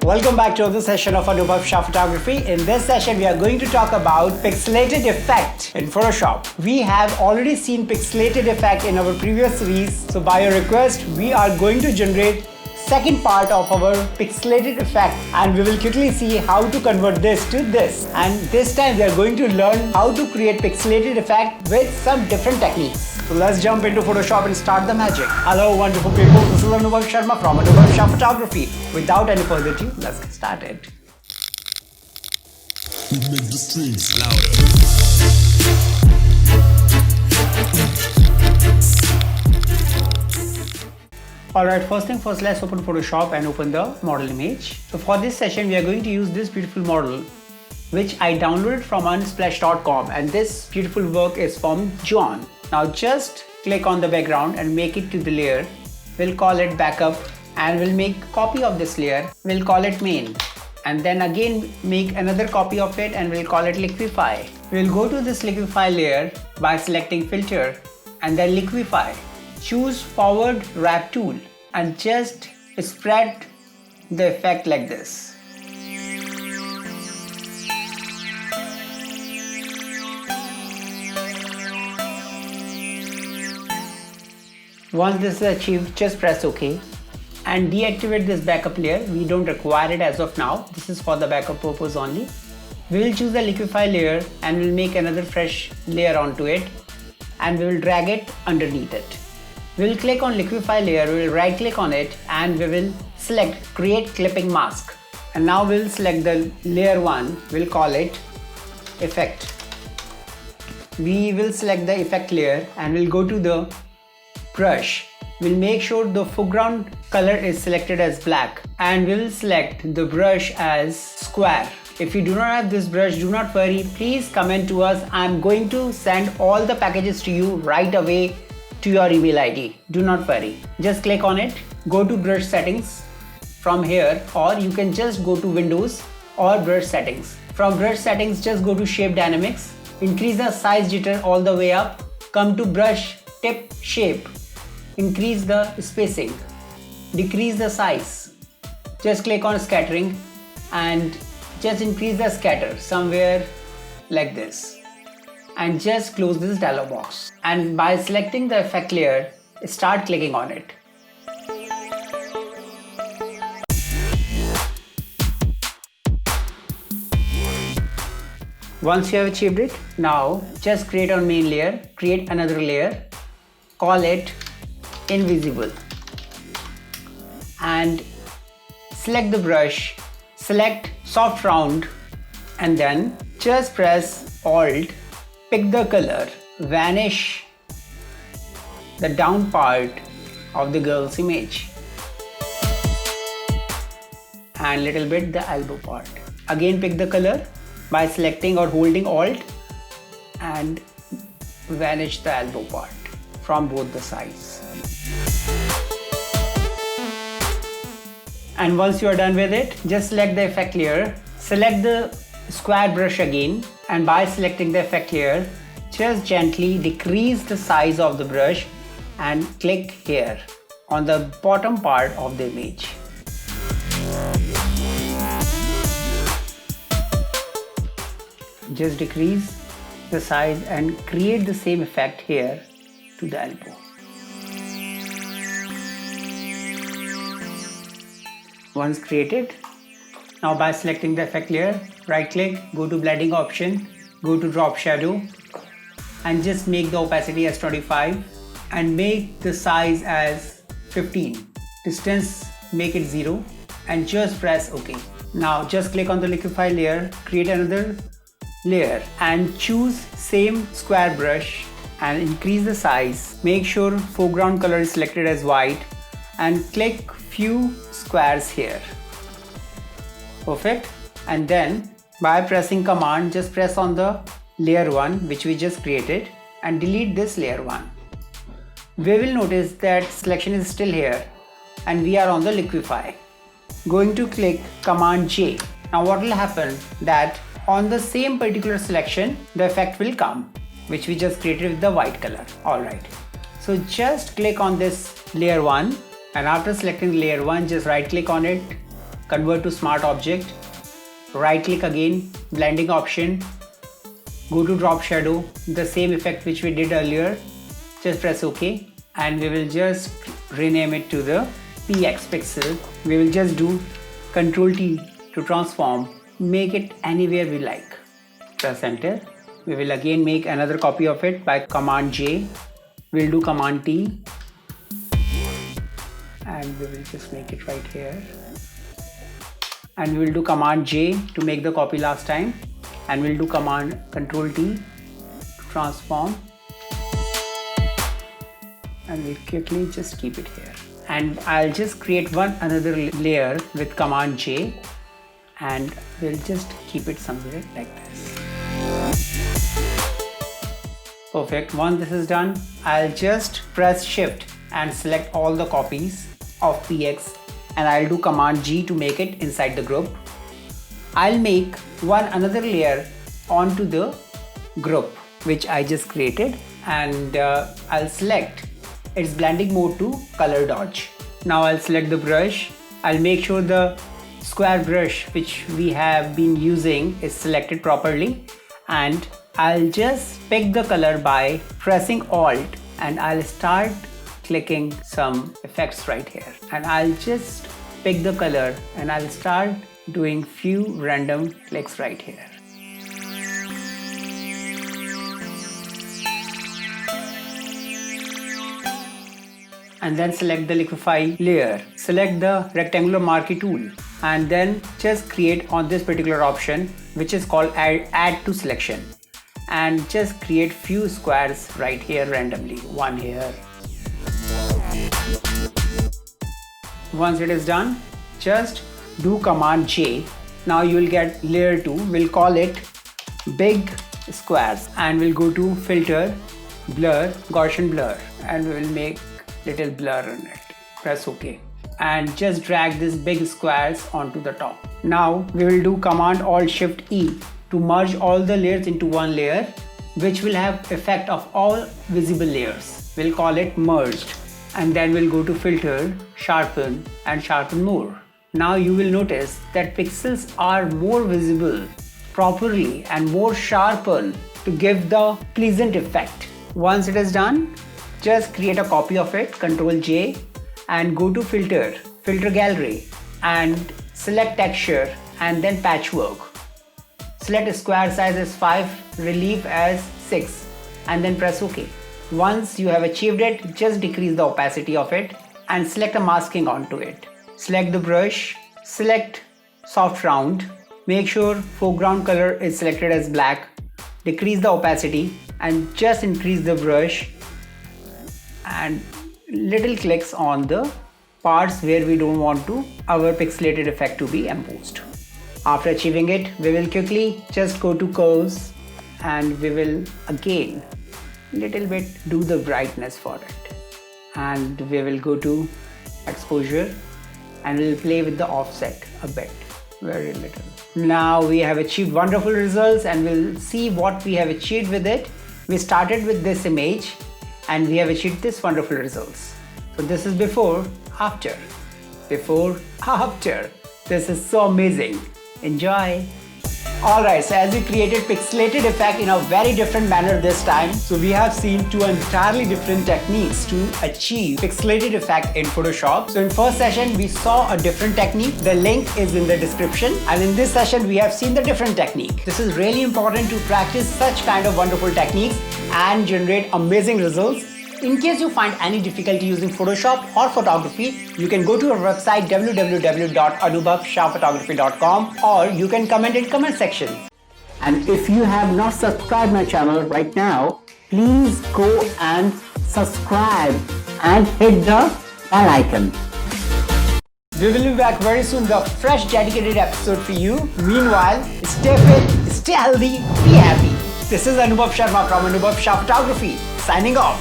Welcome back to another session of Anubhav Shah Photography. In this session, we are going to talk about pixelated effect in Photoshop. We have already seen pixelated effect in our previous series. So by your request, we are going to generate second part of our pixelated effect, and we will quickly see how to convert this to this. And this time we are going to learn how to create pixelated effect with some different techniques. So let's jump into Photoshop and start the magic. Hello wonderful people, this is Anubhav Sharma from Anubhav Shah Photography. Without any further ado, let's get started. We make the strings louder. Alright, first thing first, let's open Photoshop and open the model image. So for this session, we are going to use this beautiful model which I downloaded from unsplash.com, and this beautiful work is from John. Now just click on the background and make it to the layer. We'll call it backup, and we'll make a copy of this layer. We'll call it main, and then again make another copy of it and we'll call it liquify. We'll go to this liquify layer by selecting filter and then liquify. Choose forward wrap tool and just spread the effect like this. Once this is achieved, just press OK and deactivate this backup layer. We don't require it as of now. This is for the backup purpose only. We'll choose the liquify layer and we'll make another fresh layer onto it, and we will drag it underneath it. We'll click on liquify layer, we'll right click on it and we will select create clipping mask. And now we'll select the layer 1, we'll call it effect. We will select the effect layer and we'll go to the brush. We'll make sure the foreground color is selected as black, and we'll select the brush as square. If you do not have this brush, do not worry, please comment to us. I'm going to send all the packages to you right away to your email ID. Do not worry. Just click on it, go to brush settings from here, or you can just go to Windows or brush settings. From brush settings, just go to shape dynamics, increase the size jitter all the way up, come to brush tip shape, increase the spacing, decrease the size, just click on scattering and just increase the scatter somewhere like this, and just close this dialog box. And by selecting the effect layer, start clicking on it. Once you have achieved it, now just create a main layer, create another layer, call it invisible, and select the brush, select soft round, and then just press Alt, pick the color, vanish the down part of the girl's image and little bit the elbow part. Again pick the color by selecting or holding Alt and vanish the elbow part from both the sides. And once you are done with it, just select the effect layer, select the square brush again, and by selecting the effect layer, just gently decrease the size of the brush and click here on the bottom part of the image. Just decrease the size and create the same effect here to the elbow. Once created, now by selecting the effect layer, right click, go to blending option, go to drop shadow and just make the opacity as 25 and make the size as 15. Distance, make it 0 and just press OK. Now just click on the liquify layer, create another layer and choose same square brush and increase the size. Make sure foreground color is selected as white and click few squares here. Perfect. And then by pressing command, just press on the layer 1 which we just created and delete this layer 1. We will notice that selection is still here and we are on the liquify. Going to click command J. Now what will happen that on the same particular selection the effect will come, which we just created with the white color. Alright, so just click on this layer 1 and after selecting layer 1 just right click on it convert to smart object, right click again, blending option, go to drop shadow, the same effect which we did earlier, just press OK, and we will just rename it to the PX pixel. We will just do Ctrl T to transform, make it anywhere we like. Press enter. We will again make another copy of it by Command J. We'll do Command T, and we will just make it right here. And we will do Command J to make the copy last time, and we'll do Command Ctrl T to transform, and we'll quickly just keep it here. And I'll just create another layer with Command J, and we'll just keep it somewhere like this. Perfect. Once this is done, I'll just press Shift and select all the copies of PX, and I'll do Command G to make it inside the group. I'll make another layer onto the group which I just created, and I'll select its blending mode to color dodge. Now I'll select the brush. I'll make sure the square brush which we have been using is selected properly, and I'll just pick the color by pressing Alt, and I'll start clicking some effects right here, and I'll just pick the color and I'll start doing few random clicks right here. And then select the liquify layer, select the rectangular marquee tool, and then just create on this particular option which is called add to selection, and just create few squares right here randomly, one here. Once it is done, just do Command J. Now you will get layer 2. We'll call it big squares, and we'll go to filter, blur, Gaussian blur, and we will make little blur on it. Press OK, and just drag these big squares onto the top. Now we will do Command Alt Shift E to merge all the layers into one layer, which will have effect of all visible layers. We'll call it merged, and then we'll go to filter, sharpen, and sharpen more. Now you will notice that pixels are more visible properly and more sharpened to give the pleasant effect. Once it is done, just create a copy of it, Ctrl J, and go to filter, filter gallery, and select texture, and then patchwork. Select square size as 5, relief as 6, and then press OK. Once you have achieved it, just decrease the opacity of it and select a masking onto it. Select the brush, select soft round, make sure foreground color is selected as black, decrease the opacity, and just increase the brush and little clicks on the parts where we don't want our pixelated effect to be imposed. After achieving it, we will quickly just go to curves, and we will again little bit do the brightness for it, and we will go to exposure, and we'll play with the offset a bit, very little. Now we have achieved wonderful results, and we'll see what we have achieved with it. We started with this image, and we have achieved this wonderful results. So this is before, after, before, after. This is so amazing. Enjoy. Alright, so as we created pixelated effect in a very different manner this time, so we have seen two entirely different techniques to achieve pixelated effect in Photoshop. So in first session, we saw a different technique. The link is in the description. And in this session, we have seen the different technique. This is really important to practice such kind of wonderful techniques and generate amazing results. In case you find any difficulty using Photoshop or photography, you can go to our website www.anubhavshahphotography.com, or you can comment in comment section. And if you have not subscribed my channel right now, please go and subscribe and hit the bell icon. We will be back very soon with a fresh dedicated episode for you. Meanwhile, stay fit, stay healthy, be happy. This is Anubhav Sharma from Anubhav Shah Photography, signing off.